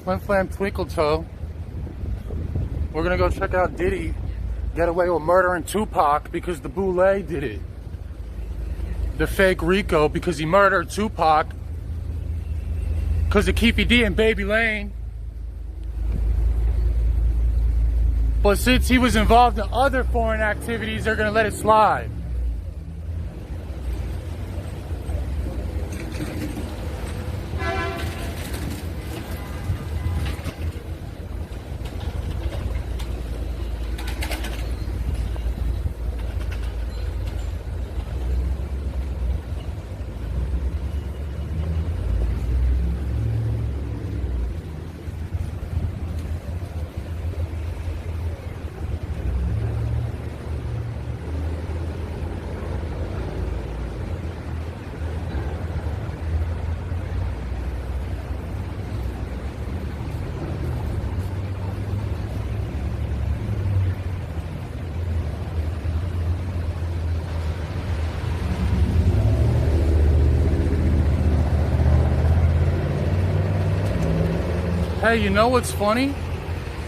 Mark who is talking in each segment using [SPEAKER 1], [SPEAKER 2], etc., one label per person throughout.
[SPEAKER 1] Flim Flam Twinkle Toe. We're gonna go check out Diddy get away with murdering Tupac because the Boule did it. The fake Rico because he murdered Tupac because of Keefy D and Baby Lane. But since he was involved in other foreign activities, they're gonna let it slide. Hey, you know what's funny?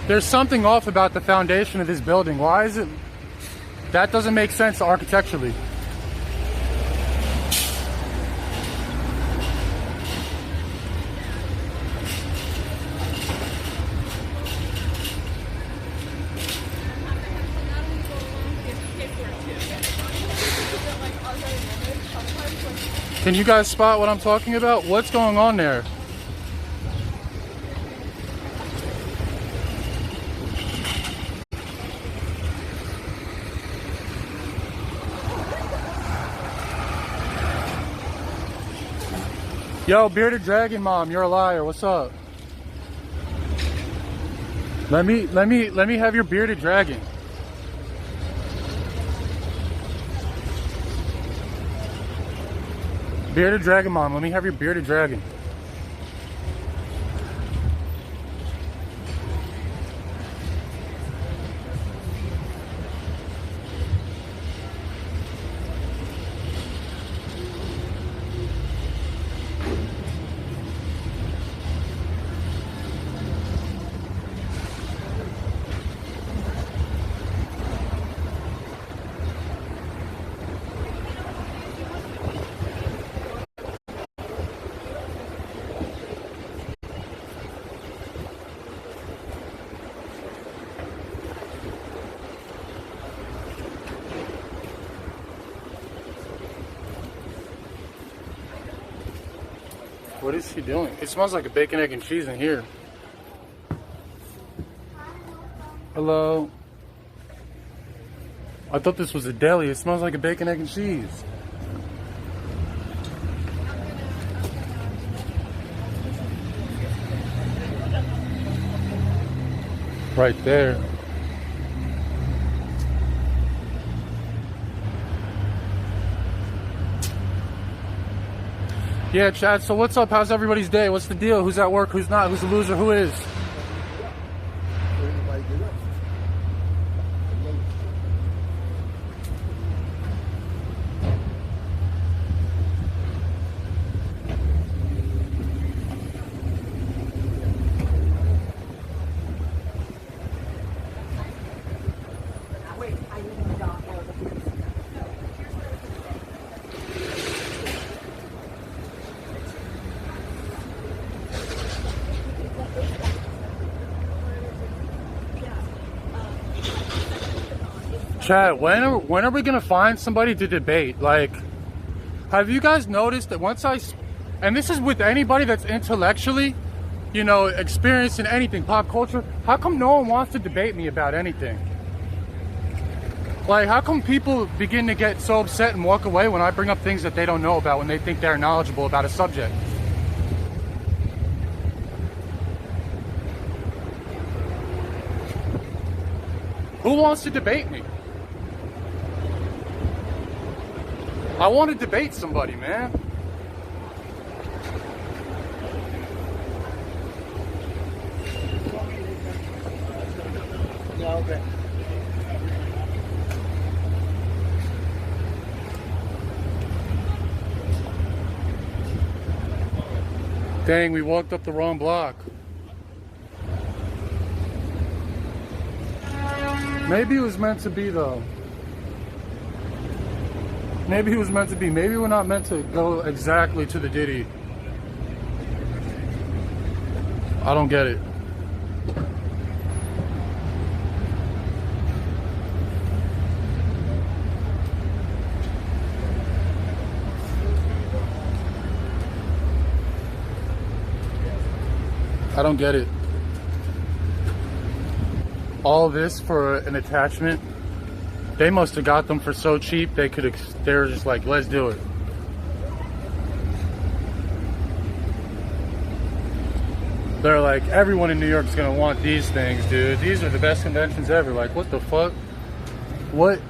[SPEAKER 1] There's something off about the foundation of this building. Why is it? That doesn't make sense architecturally. Can you guys spot what I'm talking about? What's going on there? Yo, Bearded Dragon Mom, you're a liar. What's up? Let me have your Bearded Dragon. Bearded Dragon Mom, let me have your Bearded Dragon. What is she doing? It smells like a bacon, egg, and cheese in here. Hello? I thought this was a deli. It smells like a bacon, egg, and cheese. Right there. Yeah, Chad, so what's up? How's everybody's day? What's the deal? Who's at work? Who's not? Who's the loser? Who is? Chad, when are we gonna find somebody to debate? Like, have you guys noticed that and this is with anybody that's intellectually, you know, experienced in anything, pop culture, how come no one wants to debate me about anything? Like, how come people begin to get so upset and walk away when I bring up things that they don't know about when they think they're knowledgeable about a subject? Who wants to debate me? I want to debate somebody, man.
[SPEAKER 2] Yeah, okay.
[SPEAKER 1] Dang, we walked up the wrong block. Maybe it was meant to be, though. Maybe it was meant to be. Maybe we're not meant to go exactly to the Diddy. I don't get it. I don't get it. All this for an attachment. They must have got them for so cheap they were just like, let's do it. They're like, everyone in New York's gonna want these things, dude. These are the best conventions ever. Like, what the fuck? What?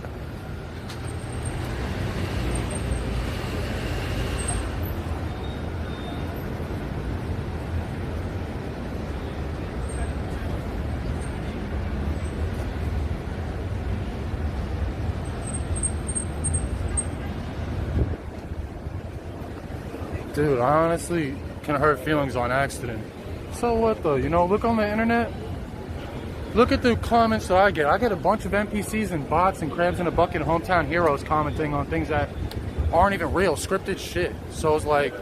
[SPEAKER 1] Dude, I honestly can hurt feelings on accident. So what though? You know, look on the internet. Look at the comments that I get. I get a bunch of NPCs and bots and crabs in a bucket hometown heroes commenting on things that aren't even real, scripted shit. So it's like,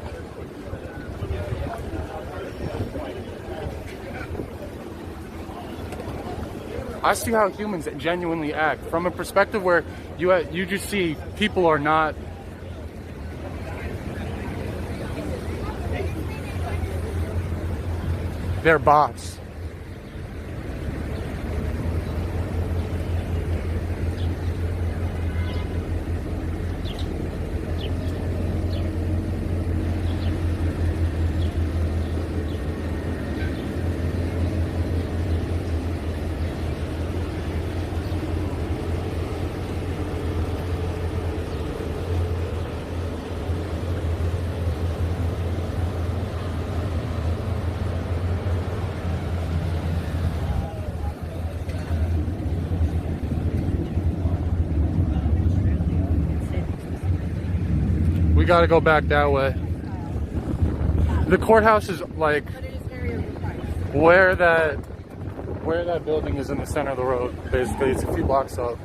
[SPEAKER 1] I see how humans genuinely act from a perspective where you just see people are not. They're bots. We gotta go back that way. The courthouse is like where that building is in the center of the road, basically. It's a few blocks up.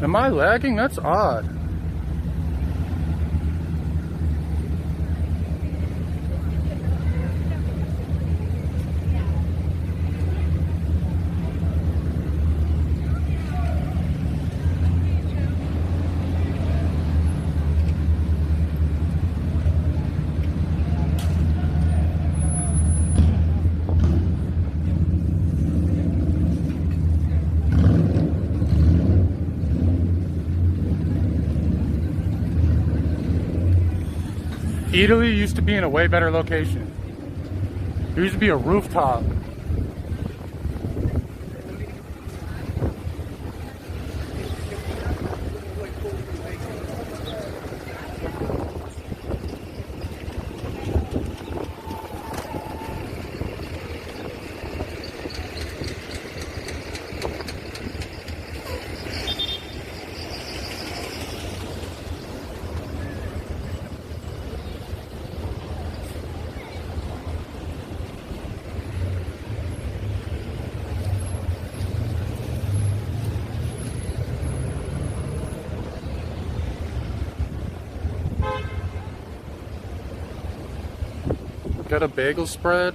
[SPEAKER 1] Am I lagging? That's odd. Italy used to be in a way better location. There used to be a rooftop. Got a bagel spread?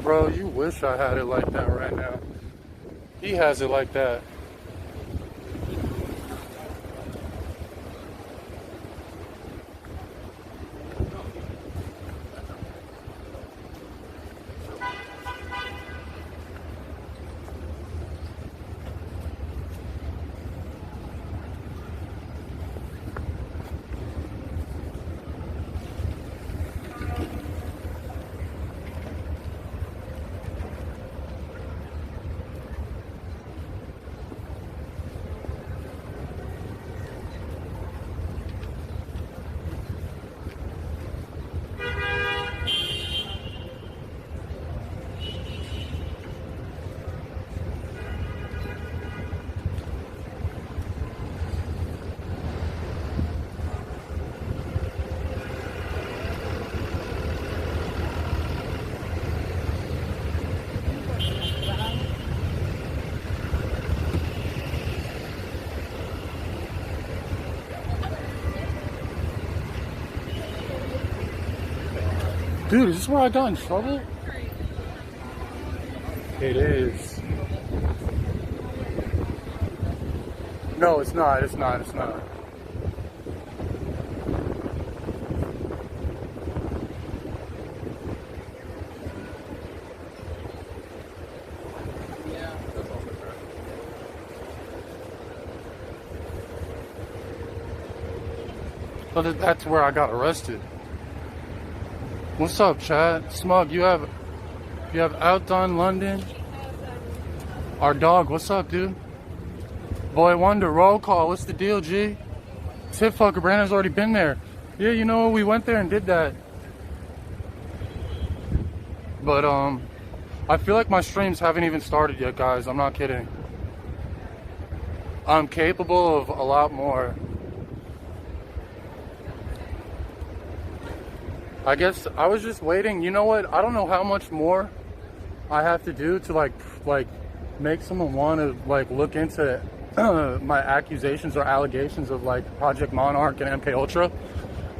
[SPEAKER 1] Bro, you wish I had it like that right now. He has it like that. Dude, is this where I got in trouble? It is. No, it's not. It's not. It's not. But that's where I got arrested. What's up, Chad? Smug, you have outdone London. Our dog, what's up, dude? Boy Wonder, roll call. What's the deal, G? Tip fucker, Brandon's already been there. Yeah, you know, we went there and did that. But I feel like my streams haven't even started yet, guys. I'm not kidding. I'm capable of a lot more. I guess I was just waiting. You know what? I don't know how much more I have to do to like make someone want to like look into my accusations or allegations of like Project Monarch and MK Ultra,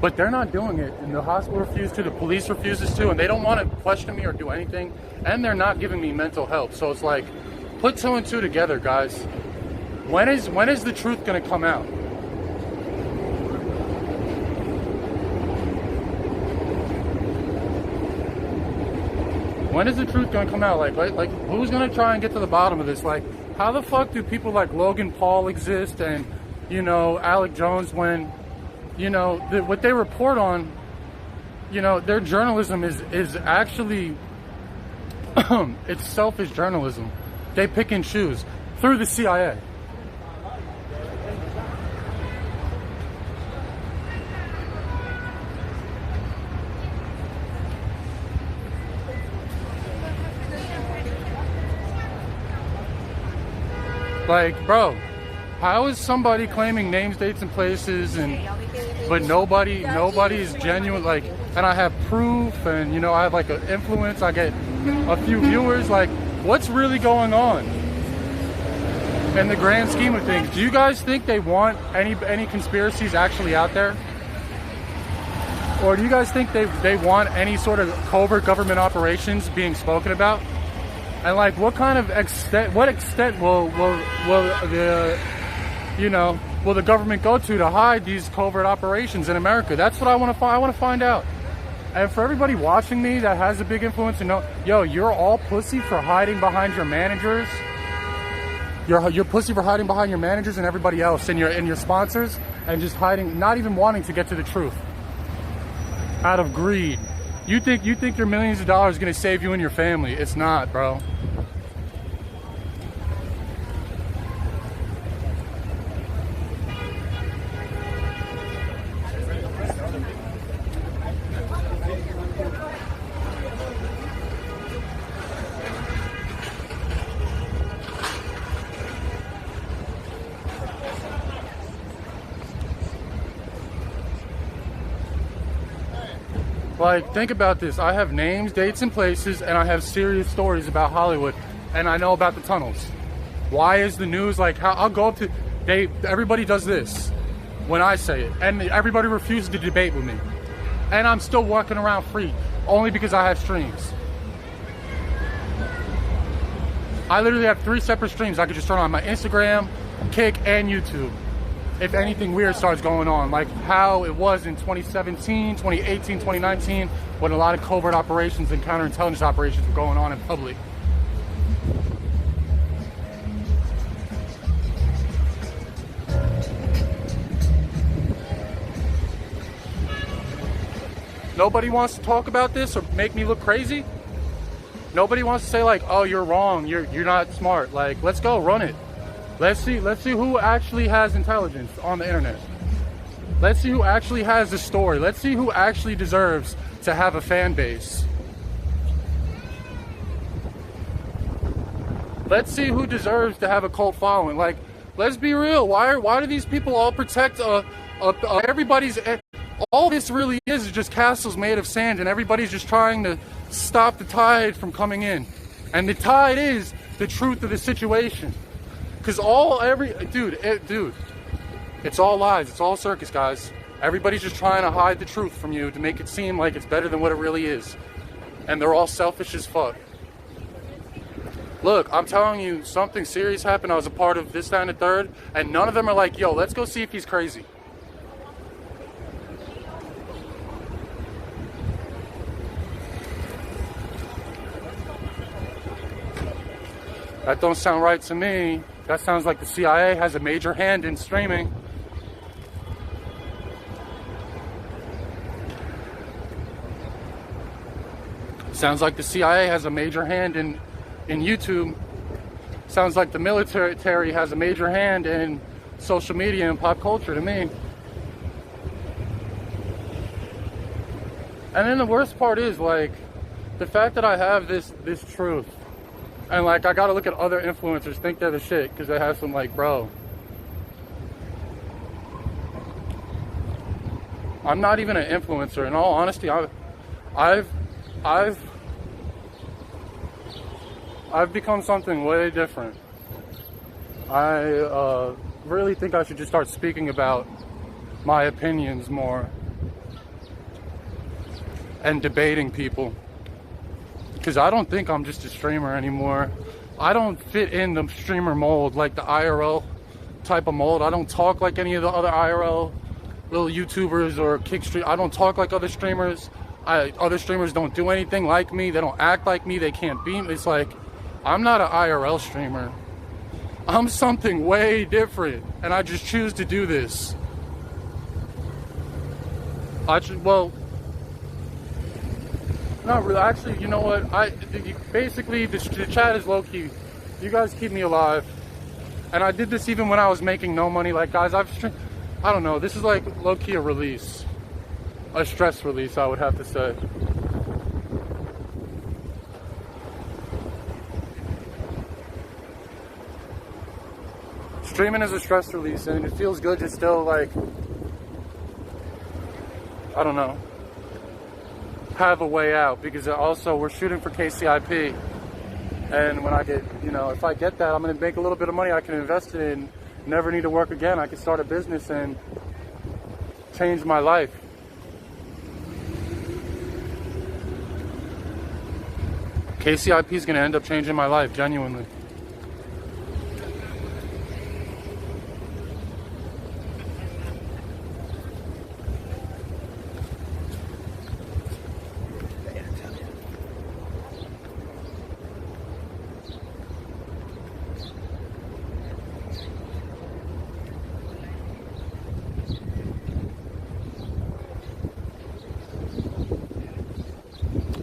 [SPEAKER 1] but they're not doing it, and the hospital refuses to, the police refuses to, and they don't want to question me or do anything, and they're not giving me mental help. So it's like, put two and two together, guys. When is the truth gonna come out? When is the truth gonna come out? Like, who's gonna try and get to the bottom of this? Like, how the fuck do people like Logan Paul exist and, you know, Alec Jones when, you know, what they report on, you know, their journalism is actually, it's selfish journalism. They pick and choose through the CIA. Like, bro, how is somebody claiming names, dates, and places, but nobody's genuine? Like, and I have proof, and you know, I have like an influence. I get a few viewers. Like, what's really going on in the grand scheme of things? Do you guys think they want any conspiracies actually out there, or do you guys think they want any sort of covert government operations being spoken about? And like, what kind of extent? What extent will the, you know, will the government go to hide these covert operations in America? That's what I want to find. I want to find out. And for everybody watching me that has a big influence, to know, yo, you're all pussy for hiding behind your managers. You're pussy for hiding behind your managers and everybody else, and your sponsors, and just hiding, not even wanting to get to the truth, out of greed. You think your millions of dollars is gonna save you and your family? It's not, bro. Like, think about this. I have names, dates, and places, and I have serious stories about Hollywood, and I know about the tunnels. Why is the news like, how I'll go up to, everybody does this when I say it, and everybody refuses to debate with me. And I'm still walking around free, only because I have streams. I literally have 3 separate streams I could just turn on: my Instagram, Kick, and YouTube. If anything weird starts going on, like how it was in 2017, 2018, 2019, when a lot of covert operations and counterintelligence operations were going on in public. Nobody wants to talk about this or make me look crazy. Nobody wants to say like, oh, you're wrong, you're not smart. Like, let's go, run it. Let's see who actually has intelligence on the internet. Let's see who actually has a story. Let's see who actually deserves to have a fan base. Let's see who deserves to have a cult following. Like, let's be real. Why do these people all protect everybody's? All this really is just castles made of sand, and everybody's just trying to stop the tide from coming in. And the tide is the truth of the situation. Because dude, it's all lies. It's all circus, guys. Everybody's just trying to hide the truth from you to make it seem like it's better than what it really is. And they're all selfish as fuck. Look, I'm telling you, something serious happened. I was a part of this, that, and the third, and none of them are like, yo, let's go see if he's crazy. That don't sound right to me. That sounds like the CIA has a major hand in streaming. Sounds like the CIA has a major hand in YouTube. Sounds like the military has a major hand in social media and pop culture to me. And then the worst part is, like, the fact that I have this truth, and like I gotta look at other influencers think they're the shit because they have some, like, bro, I'm not even an influencer. In all honesty, I've become something way different. I really think I should just start speaking about my opinions more and debating people, because I don't think I'm just a streamer anymore. I don't fit in the streamer mold, like the IRL type of mold. I don't talk like any of the other IRL little YouTubers or kickstream. I don't talk like other streamers. Other streamers don't do anything like me. They don't act like me. They can't be me. It's like, I'm not an IRL streamer. I'm something way different, and I just choose to do this. Well, not really. Actually, you know what? Basically, the chat is low-key. You guys keep me alive. And I did this even when I was making no money. Like, guys, I don't know. This is like low-key a release. A stress release, I would have to say. Streaming is a stress release, and it feels good to still, like, I don't know, have a way out, because also we're shooting for KCIP, and when I get, you know, if I get that, I'm going to make a little bit of money I can invest it in, never need to work again. I can start a business and change my life. KCIP is going to end up changing my life, genuinely.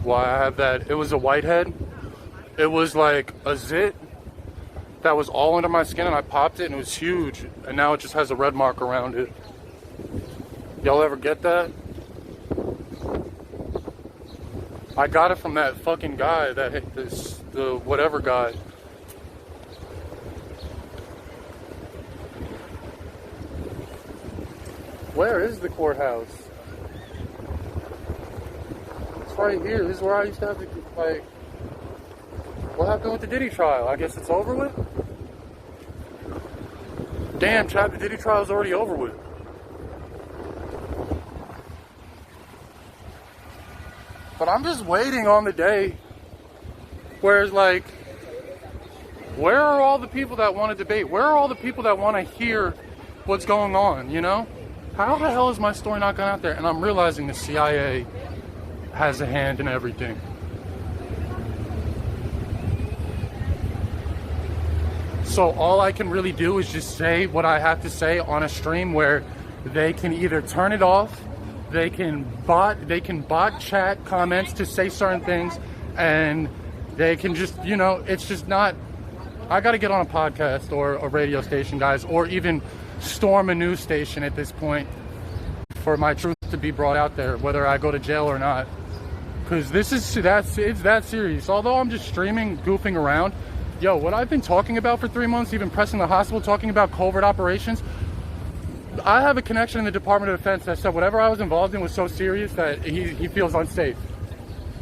[SPEAKER 1] Why I have that, it was a whitehead. It was like a zit that was all under my skin, and I popped it and it was huge, and now it just has a red mark around it. Y'all ever get that? I got it from that fucking guy that hit the whatever guy. Where is the courthouse? It's right here. This is where I used to have to, like, what happened with the Diddy trial? I guess it's over with? Damn, Chad, the Diddy trial's already over with. But I'm just waiting on the day where it's like, where are all the people that want to debate? Where are all the people that want to hear what's going on, you know? How the hell is my story not going out there? And I'm realizing the CIA has a hand in everything. So all I can really do is just say what I have to say on a stream where they can either turn it off, they can bot chat comments to say certain things, and they can just, you know, it's just not, I got to get on a podcast or a radio station, guys, or even storm a news station at this point for my truth to be brought out there, whether I go to jail or not. Because it's that serious. Although I'm just streaming, goofing around, yo, what I've been talking about for 3 months, even pressing the hospital, talking about covert operations, I have a connection in the Department of Defense that said whatever I was involved in was so serious that he feels unsafe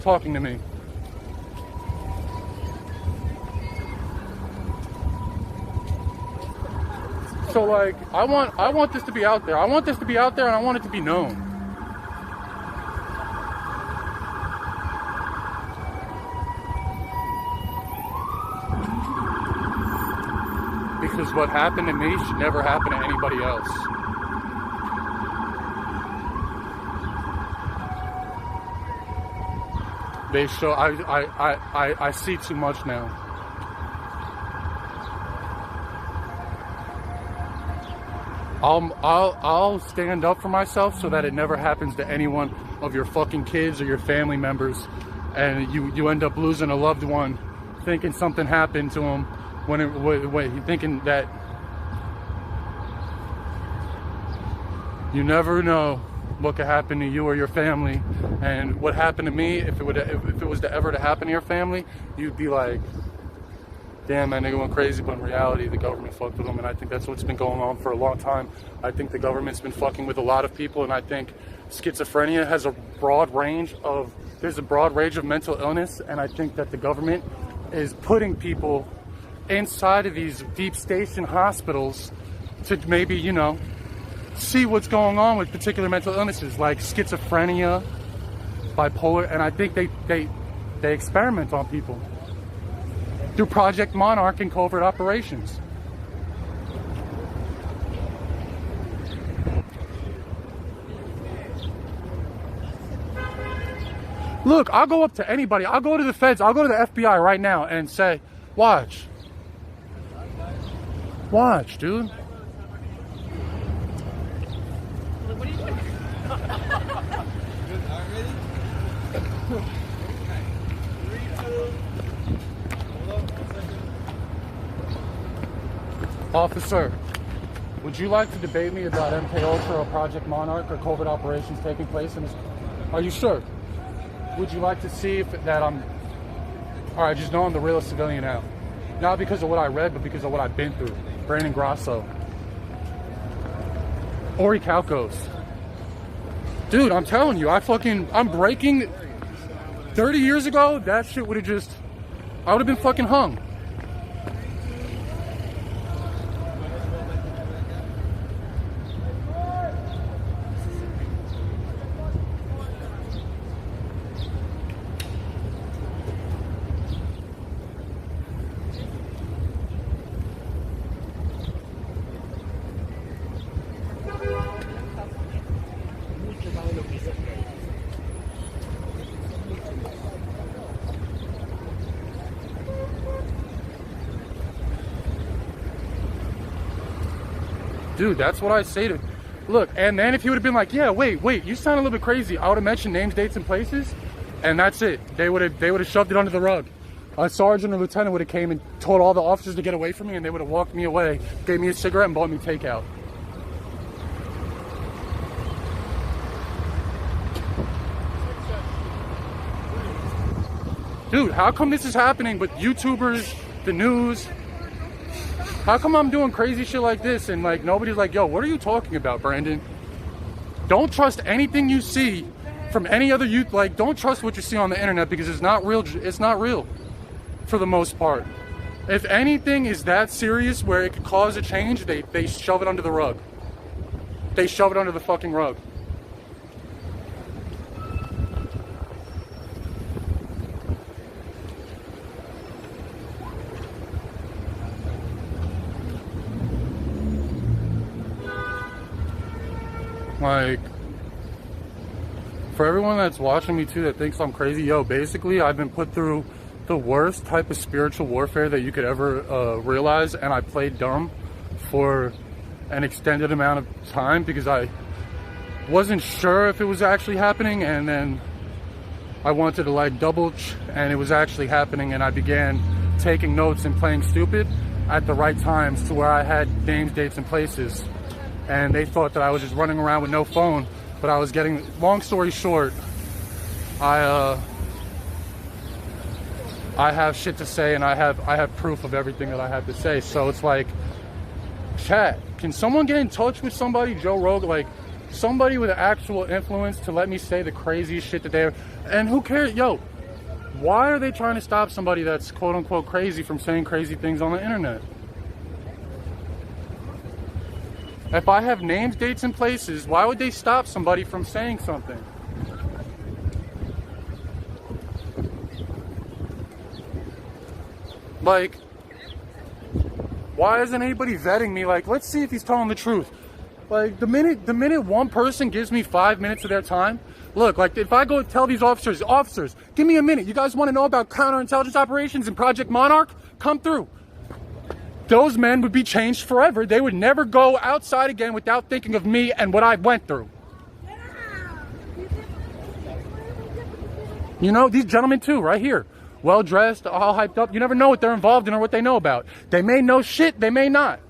[SPEAKER 1] talking to me. So like, I want this to be out there. I want this to be out there, and I want it to be known. Because what happened to me should never happen to anybody else. They show, I see too much now. I'll stand up for myself so that it never happens to any one of your fucking kids or your family members, and you end up losing a loved one thinking something happened to them when thinking that you never know what could happen to you or your family. And what happened to me, if it was to ever happen to your family, you'd be like, damn, that nigga went crazy. But in reality, the government fucked with him, and I think that's what's been going on for a long time. I think the government's been fucking with a lot of people, and I think schizophrenia has a broad range of, there's a broad range of mental illness, and I think that the government is putting people inside of these deep station hospitals to maybe, you know, see what's going on with particular mental illnesses like schizophrenia, bipolar, and I think they experiment on people through Project Monarch and covert operations. Look, I'll go up to anybody. I'll go to the feds. I'll go to the FBI right now and say, watch. Watch, dude.
[SPEAKER 2] What are you doing?
[SPEAKER 1] Officer, would you like to debate me about MK Ultra or Project Monarch or covert operations taking place in this? Are you sure? Would you like to see if that I'm... Alright, just know I'm the realest civilian now. Not because of what I read, but because of what I've been through. Brandon Grasso. Ori Calcos. Dude, I'm telling you, I'm breaking... 30 years ago, that shit would have just... I would have been fucking hung. Dude, that's what I say to... Look, and then if he would have been like, yeah, wait, you sound a little bit crazy, I would have mentioned names, dates, and places, and that's it. They would have shoved it under the rug. A sergeant or lieutenant would have came and told all the officers to get away from me, and they would have walked me away, gave me a cigarette, and bought me takeout. Dude, how come this is happening with YouTubers, the news? How come I'm doing crazy shit like this and like nobody's like, yo, what are you talking about, Brandon? Don't trust anything you see from any other youth. Like, don't trust what you see on the internet because it's not real. It's not real for the most part. If anything is that serious where it could cause a change, they shove it under the rug. They shove it under the fucking rug. Like, for everyone that's watching me too that thinks I'm crazy, yo, basically I've been put through the worst type of spiritual warfare that you could ever realize, and I played dumb for an extended amount of time because I wasn't sure if it was actually happening, and then I wanted to like and it was actually happening, and I began taking notes and playing stupid at the right times to where I had names, dates, and places. And they thought that I was just running around with no phone, but I was getting, long story short, I have shit to say, and I have proof of everything that I have to say. So it's like, chat, can someone get in touch with somebody, Joe Rogan, like somebody with actual influence to let me say the craziest shit that they're, and who cares, yo, why are they trying to stop somebody that's quote unquote crazy from saying crazy things on the internet? If I have names, dates, and places, why would they stop somebody from saying something? Like, why isn't anybody vetting me? Like, let's see if he's telling the truth. Like, the minute one person gives me 5 minutes of their time, look, like, if I go tell these officers, give me a minute. You guys want to know about counterintelligence operations and Project Monarch? Come through. Those men would be changed forever. They would never go outside again without thinking of me and what I went through. You know, these gentlemen too, right here. Well-dressed, all hyped up. You never know what they're involved in or what they know about. They may know shit, they may not.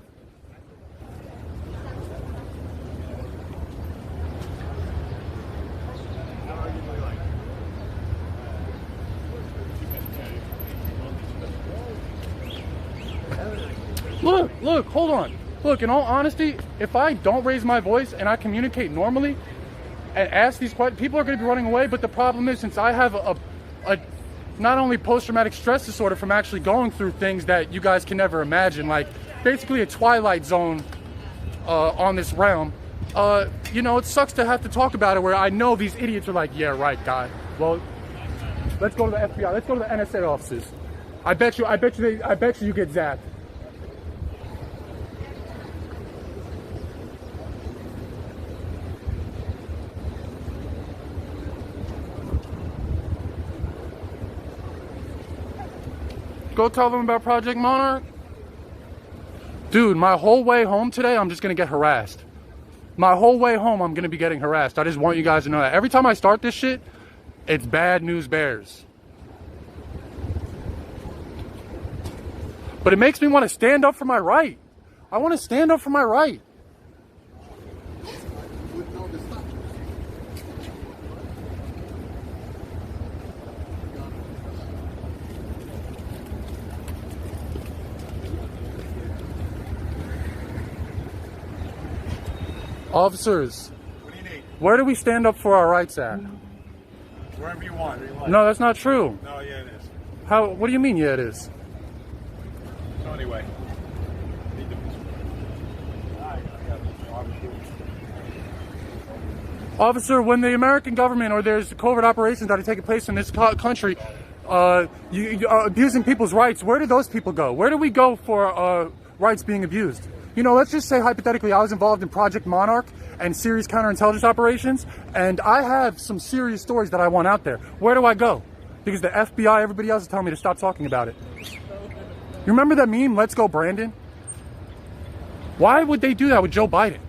[SPEAKER 1] Look, hold on. Look, in all honesty, if I don't raise my voice and I communicate normally and ask these questions, people are going to be running away. But the problem is, since I have a not only post-traumatic stress disorder from actually going through things that you guys can never imagine, like basically a twilight zone on this realm, you know, it sucks to have to talk about it where I know these idiots are like, yeah, right, guy. Well, let's go to the FBI. Let's go to the NSA offices. I bet you you get zapped. Go tell them about Project Monarch. Dude, my whole way home today, I'm just going to get harassed. My whole way home, I'm going to be getting harassed. I just want you guys to know that. Every time I start this shit, it's bad news bears. But it makes me want to stand up for my right. I want to stand up for my right. Officers,
[SPEAKER 3] what do you need?
[SPEAKER 1] Where do we stand up for our rights at?
[SPEAKER 3] Wherever you want.
[SPEAKER 1] No, that's not true.
[SPEAKER 3] No, yeah, it is.
[SPEAKER 1] How? What do you mean, yeah, it is?
[SPEAKER 3] So anyway.
[SPEAKER 1] Officer, when the American government or there's covert operations that are taking place in this country, you abusing people's rights, where do those people go? Where do we go for rights being abused? You know, let's just say hypothetically I was involved in Project Monarch and serious counterintelligence operations, and I have some serious stories that I want out there. Where do I go? Because the FBI, everybody else is telling me to stop talking about it. You remember that meme, Let's Go Brandon? Why would they do that with Joe Biden?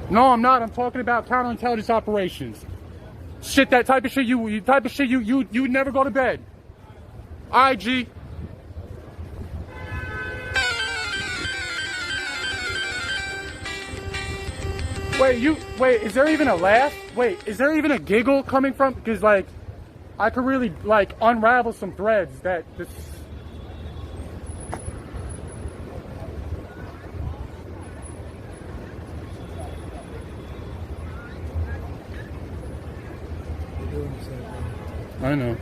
[SPEAKER 1] No, I'm not. I'm talking about counterintelligence operations. Shit, that type of shit you never go to bed. IG. Wait, is there even a laugh? Wait, is there even a giggle coming from? Because, like, I could really, like, unravel some threads that this... I know.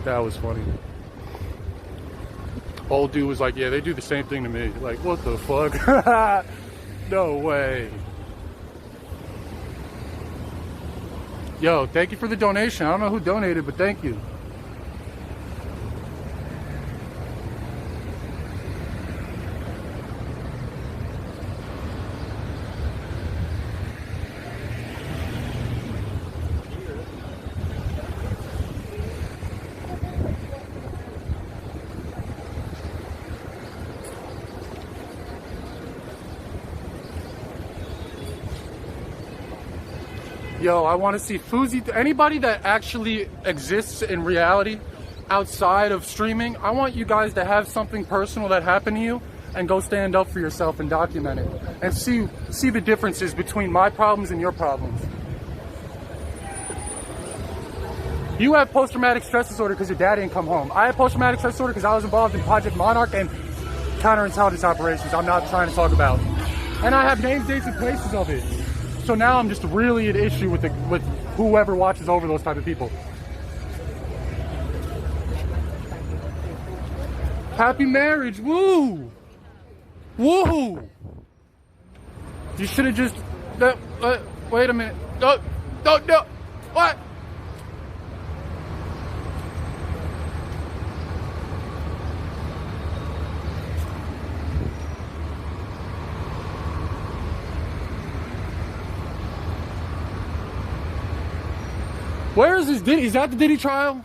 [SPEAKER 1] That was funny. Old dude was like, yeah, they do the same thing to me. Like, what the fuck? No way. Yo, thank you for the donation. I don't know who donated, but thank you. Yo, I want to see Fuzi. Anybody that actually exists in reality outside of streaming, I want you guys to have something personal that happened to you and go stand up for yourself and document it and see the differences between my problems and your problems. You have post-traumatic stress disorder because your dad didn't come home. I have post-traumatic stress disorder because I was involved in Project Monarch and counterintelligence operations I'm not trying to talk about. And I have names, dates, and places of it. So now I'm just really at issue with whoever watches over those type of people. Happy marriage, woo! Woo! You should have just. Wait a minute. No, what? Where is this Diddy? Is that the Diddy trial?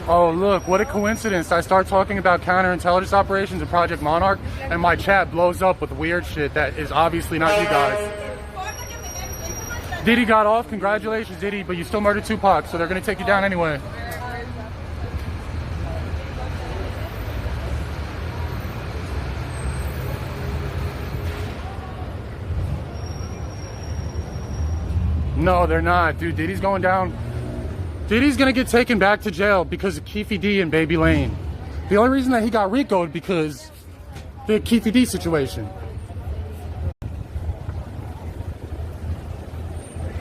[SPEAKER 1] Oh, look, what a coincidence. I start talking about counterintelligence operations and Project Monarch, and my chat blows up with weird shit that is obviously not you guys. Diddy got off. Congratulations, Diddy, but you still murdered Tupac, so they're going to take you down anyway. No, they're not, dude. Diddy's going down. Diddy's gonna get taken back to jail because of Keefe D and Baby Lane. The only reason that he got RICO'd because the Keefe D situation.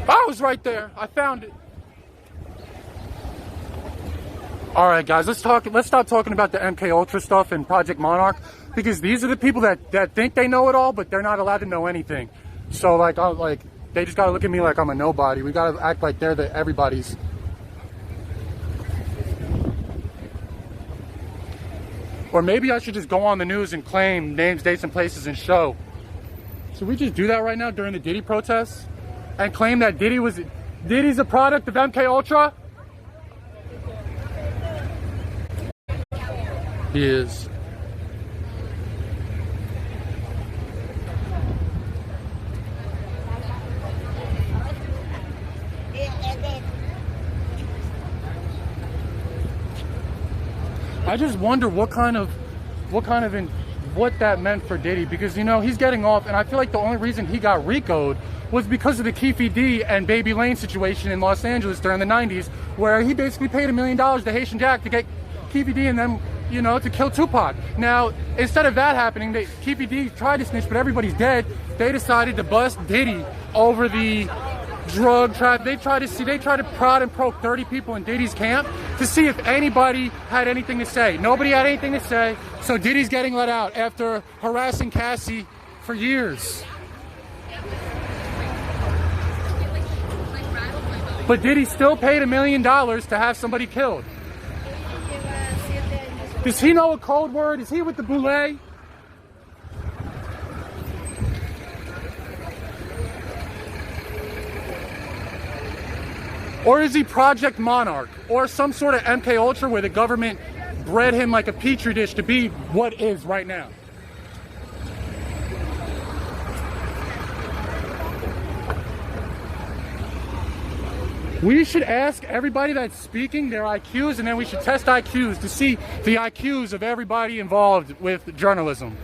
[SPEAKER 1] I was right there. I found it. All right, guys. Let's stop talking about the MK Ultra stuff and Project Monarch, because these are the people that think they know it all, but they're not allowed to know anything. So they just gotta look at me like I'm a nobody. We gotta act like they're everybody's. Or maybe I should just go on the news and claim names, dates, and places and show. Should we just do that right now during the Diddy protests? And claim that Diddy's a product of MK Ultra? He is. I just wonder what that meant for Diddy, because he's getting off, and I feel like the only reason he got RICO'd was because of the Keefe D and Baby Lane situation in Los Angeles during the 90s, where he basically paid $1 million to Haitian Jack to get Keefe D and them, to kill Tupac. Now, instead of that happening, Keefe D tried to snitch, but everybody's dead. They decided to bust Diddy over the drug traffic. They tried to prod and poke 30 people in Diddy's camp to see if anybody had anything to say. Nobody had anything to say, so Diddy's getting let out after harassing Cassie for years. But Diddy still paid $1 million to have somebody killed. Does he know a code word? Is he with the boule? Or is he Project Monarch? Or some sort of MK Ultra where the government bred him like a petri dish to be what is right now? We should ask everybody that's speaking their IQs, and then we should test IQs to see the IQs of everybody involved with journalism.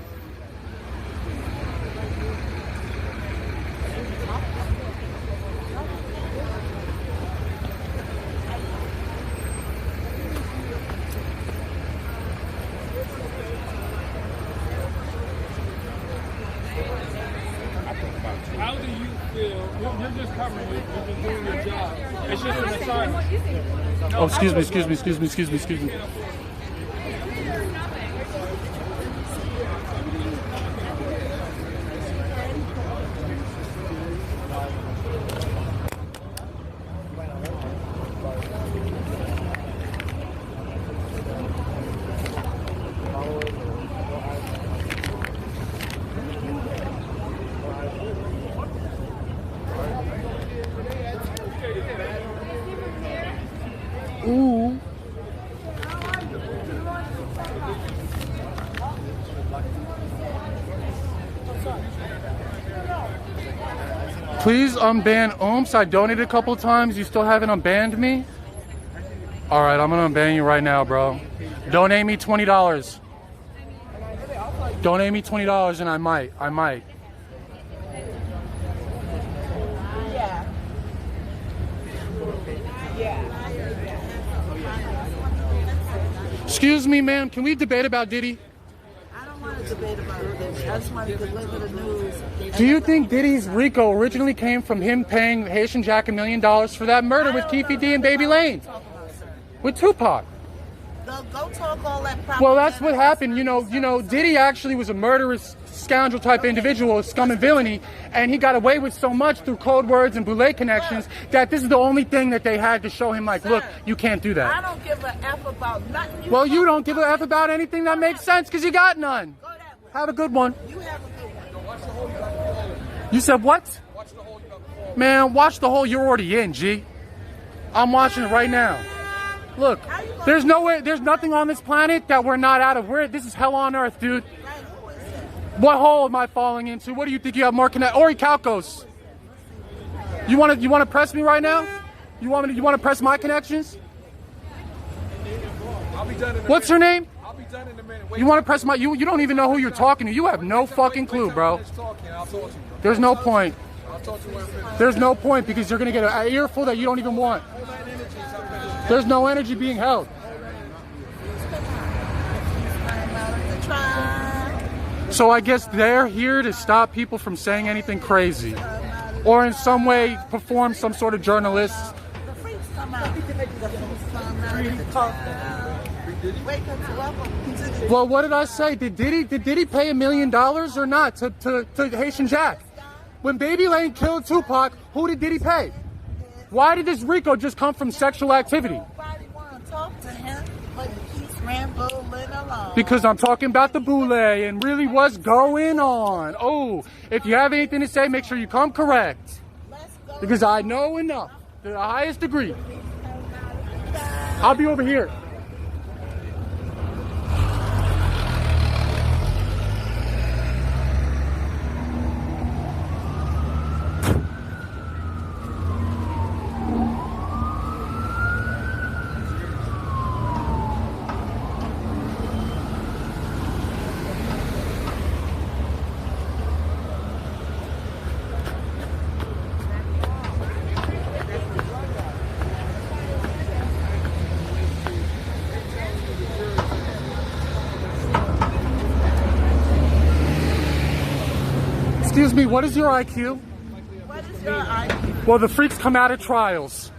[SPEAKER 4] How do you feel? You're just covering it. You're just doing your job. It's just an assignment.
[SPEAKER 1] Oh, excuse me. Ooh. Please unban Oomph. I donated a couple times. You still haven't unbanned me? Alright, I'm gonna unban you right now, bro. Donate me $20. Donate me $20 and I might.
[SPEAKER 5] Yeah.
[SPEAKER 1] Excuse me, ma'am. Can we debate about Diddy?
[SPEAKER 5] I don't want to debate about it. I just want to deliver the news.
[SPEAKER 1] Do you think Diddy's RICO originally came from him paying Haitian Jack $1 million for that murder with Keefe D and Baby Lane? With Tupac?
[SPEAKER 5] Go talk all that propaganda.
[SPEAKER 1] Well, that's what happened. You know, Diddy actually was a murderous scoundrel type individual, scum and villainy, and he got away with so much through code words and boule connections that this is the only thing that they had to show him, like, look, you can't do
[SPEAKER 5] I
[SPEAKER 1] that.
[SPEAKER 5] don't give a F about nothing.
[SPEAKER 1] Well, you don't give a F about anything that makes sense because you got none.
[SPEAKER 5] Go that way.
[SPEAKER 1] Have a good one.
[SPEAKER 5] You have a good one.
[SPEAKER 1] You said what? Man, watch the whole you're already in, G. I'm watching it right now. Look, there's nothing on this planet that we're not out of. This is hell on earth, dude.
[SPEAKER 5] Right, who is it?
[SPEAKER 1] What hole am I falling into? What do you think you have more connect? Ori Calcos. You want to press me right now? You want to press my connections?
[SPEAKER 4] I'll be done in a
[SPEAKER 1] What's her name?
[SPEAKER 4] I'll be done in a minute.
[SPEAKER 1] You want to press my? You don't even know who you're talking to. You have no fucking clue, bro. There's no point. There's no point because you're gonna get an earful that you don't even want. There's no energy being held. So I guess they're here to stop people from saying anything crazy, or in some way perform some sort of journalist.
[SPEAKER 5] The freaks come out. The freaks come out. Wake up to welcome.
[SPEAKER 1] Well, what did I say? Did Diddy pay $1 million or not to Haitian Jack? When Baby Lane killed Tupac, who did Diddy pay? Why did this RICO just come from sexual activity?
[SPEAKER 5] Nobody want to talk to him, but he keeps rambling along.
[SPEAKER 1] Because I'm talking about the boule and really what's going on. Oh, if you have anything to say, make sure you come correct.
[SPEAKER 5] Let's go.
[SPEAKER 1] Because I know enough to the highest degree. I'll be over here. Excuse me, what is your IQ?
[SPEAKER 5] What is your IQ?
[SPEAKER 1] Well, the freaks come out of trials.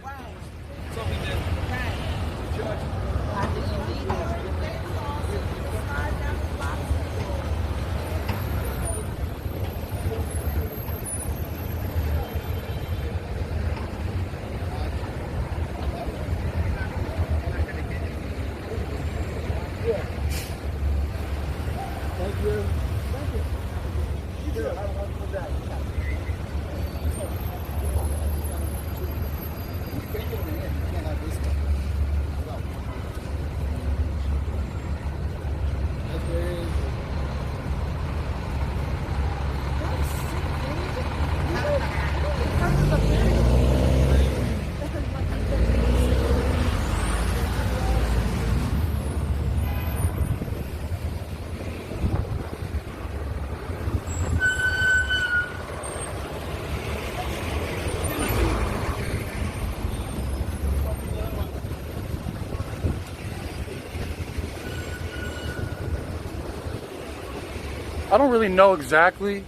[SPEAKER 1] I don't really know exactly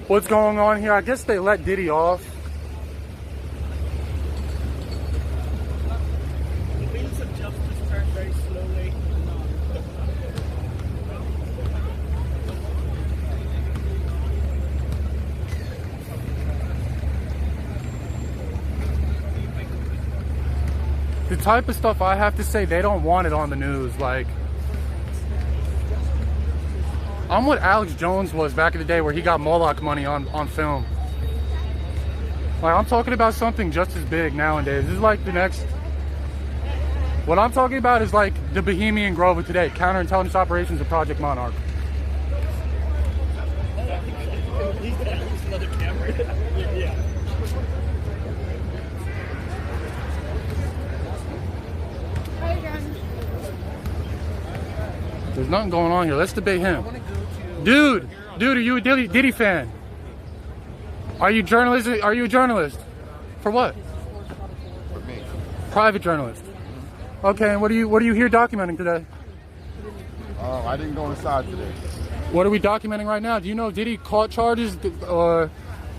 [SPEAKER 1] what's going on here. I guess they let Diddy off.
[SPEAKER 5] The wheels of justice turn very slowly.
[SPEAKER 1] The type of stuff I have to say, they don't want it on the news. Like, I'm what Alex Jones was back in the day where he got Moloch money on film. Like, I'm talking about something just as big nowadays. This is like the next... What I'm talking about is like the Bohemian Grove of today. Counterintelligence operations of Project Monarch. There's nothing going on here. Let's debate him. Dude, are you a Diddy fan? Are you journalist? Are you a journalist? For what?
[SPEAKER 6] For me.
[SPEAKER 1] Private journalist. Okay, and what are you here documenting today?
[SPEAKER 6] I didn't go inside today.
[SPEAKER 1] What are we documenting right now? Do you know did he caught charges or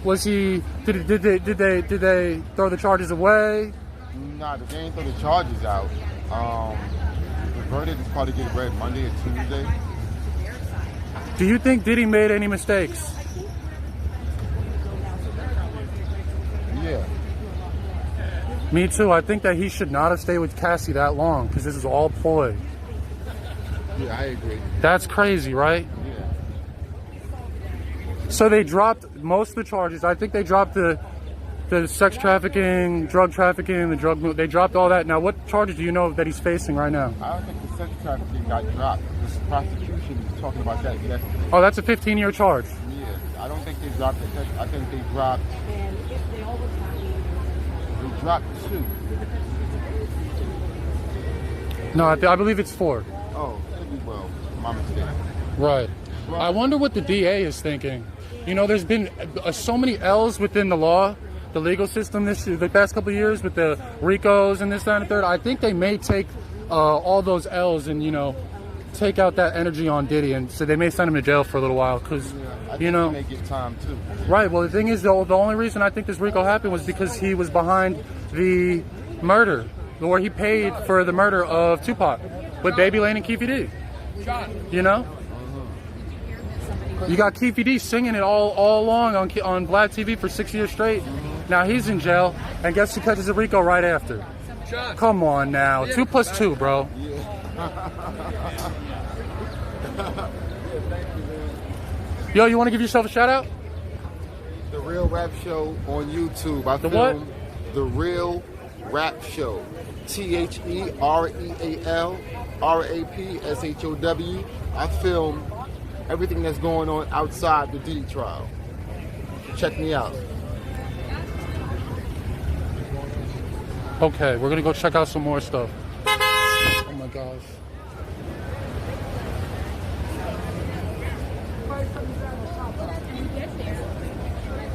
[SPEAKER 1] was he did they throw the charges away?
[SPEAKER 6] Nah, they ain't throw the charges out. The verdict is probably get read Monday or Tuesday.
[SPEAKER 1] Do you think Diddy made any mistakes?
[SPEAKER 6] Yeah.
[SPEAKER 1] Me too. I think that he should not have stayed with Cassie that long because this is all ploy.
[SPEAKER 6] Yeah, I agree.
[SPEAKER 1] That's crazy, right?
[SPEAKER 6] Yeah.
[SPEAKER 1] So they dropped most of the charges. I think they dropped the sex trafficking, drug trafficking, they dropped all that. Now, what charges do you know that he's facing right now?
[SPEAKER 6] I don't think the sex trafficking got dropped. The prosecution is talking about that yesterday.
[SPEAKER 1] Oh, that's a 15-year charge.
[SPEAKER 6] Yeah, I don't think they dropped the sex. I think they dropped 2.
[SPEAKER 1] No, I believe it's 4.
[SPEAKER 6] Oh, could be well. My mistake.
[SPEAKER 1] Right. I wonder what the DA is thinking. You know, there's been so many L's within the law, the legal system the past couple of years with the RICOs and this, that, and the third. I think they may take all those L's and, you know, take out that energy on Diddy, and so they may send him to jail for a little while because, you know.
[SPEAKER 6] They get time too.
[SPEAKER 1] Right. Well, the thing is, the only reason I think this RICO happened was because he was behind the murder, where he paid for the murder of Tupac with Baby Lane and Keefy D. You know. You got Keefy D singing it all along on Black TV for 6 years straight. Now he's in jail, and guess who catches a RICO right after? Come on now, 2 + 2, bro. Yo, you want to give yourself a shout out?
[SPEAKER 6] The Real Rap Show on YouTube. I
[SPEAKER 1] The
[SPEAKER 6] filmed
[SPEAKER 1] what?
[SPEAKER 6] The Real Rap Show. TheRealRapShow. I film everything that's going on outside the Diddy trial. Check me out.
[SPEAKER 1] Okay, we're gonna go check out some more stuff. Oh my gosh.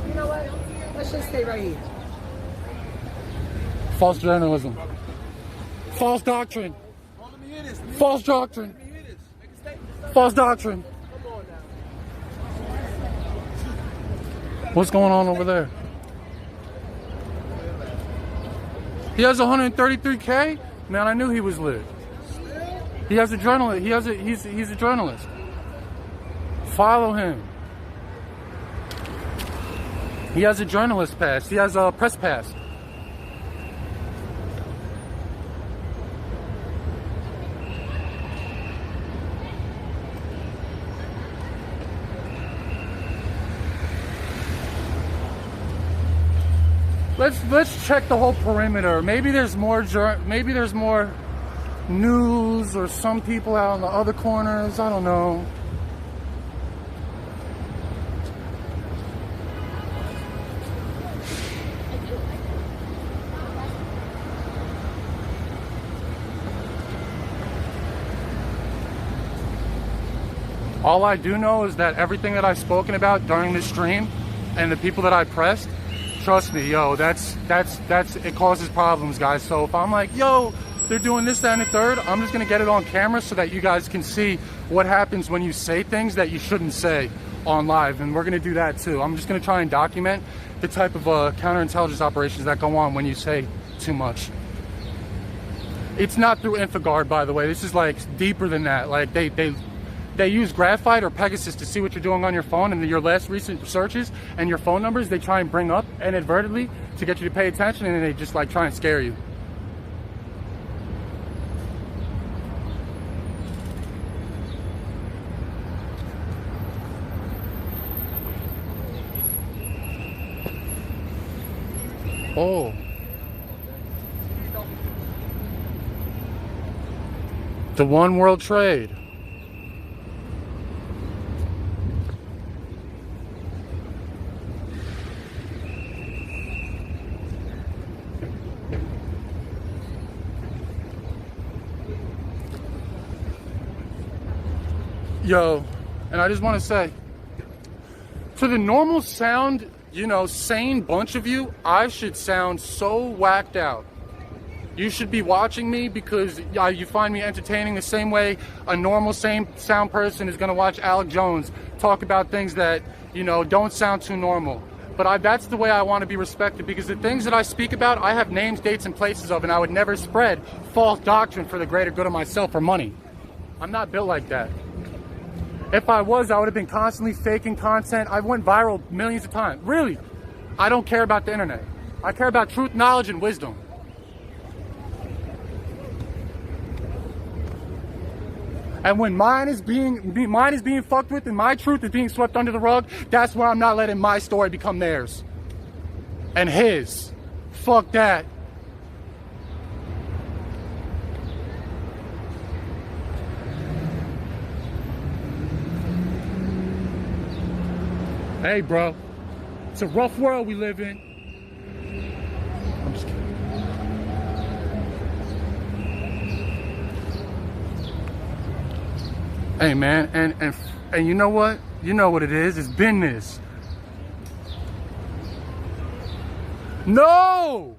[SPEAKER 5] You know what? Let's just stay right here.
[SPEAKER 1] False journalism. False doctrine. False doctrine. False doctrine. What's going on over there? He has 133K? Man, I knew he was lit. He has a journalist. He's a journalist. Follow him. He has a journalist pass. He has a press pass. Let's check the whole perimeter. Maybe there's more news or some people out in the other corners. I don't know. All I do know is that everything that I've spoken about during this stream and the people that I pressed, trust me, yo, it causes problems, guys. So if I'm like, yo, they're doing this, that, and the third, I'm just gonna get it on camera so that you guys can see what happens when you say things that you shouldn't say on live, and we're gonna do that too. I'm just gonna try and document the type of counterintelligence operations that go on when you say too much. It's not through InfoGuard, by the way. This is like deeper than that. Like they use Graphite or Pegasus to see what you're doing on your phone, and your last recent searches and your phone numbers they try and bring up inadvertently to get you to pay attention, and then they just like try and scare you. Oh. The One World Trade. Yo, And I just want to say, to the normal sound, you know, sane bunch of you, I should sound so whacked out. You should be watching me because you find me entertaining the same way a normal same sound person is going to watch Alec Jones talk about things that, you know, don't sound too normal. But that's the way I want to be respected, because the things that I speak about, I have names, dates, and places of, and I would never spread false doctrine for the greater good of myself or money. I'm not built like that. If I was, I would have been constantly faking content. I went viral millions of times. Really, I don't care about the internet. I care about truth, knowledge, and wisdom. And when mine is being fucked with and my truth is being swept under the rug, that's where I'm not letting my story become theirs. And his. Fuck that. Hey, bro. It's a rough world we live in. I'm just kidding. Hey, man, and you know what? You know what it is. It's business. No!